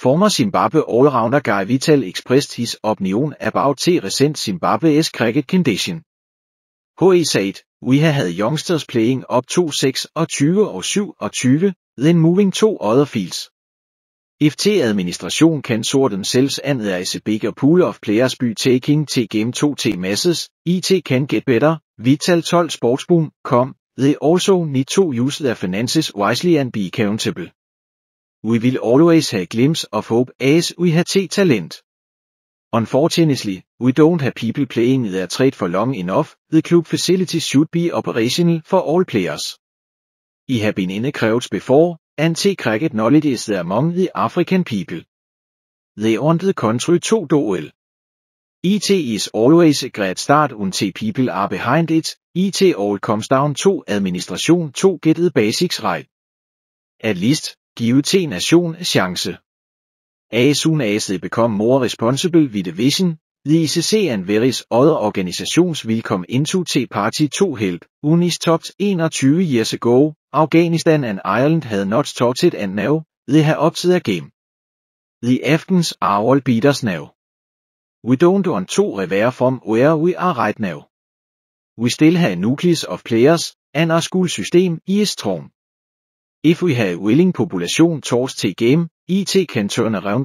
Former Zimbabwe all-rounder Guy Vital expressed his opinion about the recent Zimbabwe's cricket condition. He said, "We have had youngsters playing up to 26 og 27, then moving to other fields. If the administration can sort themselves and there is a bigger pool of players by taking the game to the masses, it can get better," Vital told Sportsboom.com. "They also need to use their finances wisely and be accountable. We will always have a glimpse of hope as we have the talent. Unfortunately, we don't have people playing their trade for long enough. The club facilities should be operational for all players. I have been in a crowds before, and the cricket knowledge is there among the African people. They want the country to do well. It is always a great start until people are behind it. It all comes down to administration to get the basics right. At least, give the nation a chance. As soon as they become more responsible with the vision, the ICC and various other organizations will come into the party to help." UNI stopped 21 years ago. Afghanistan and Ireland had not started and now, they have upped their game. The Afghans are all beaters now. We don't want to revert from where we are right now. We still have a nucleus of players, and our school system is strong. If we have a willing population towards the game, it can turn around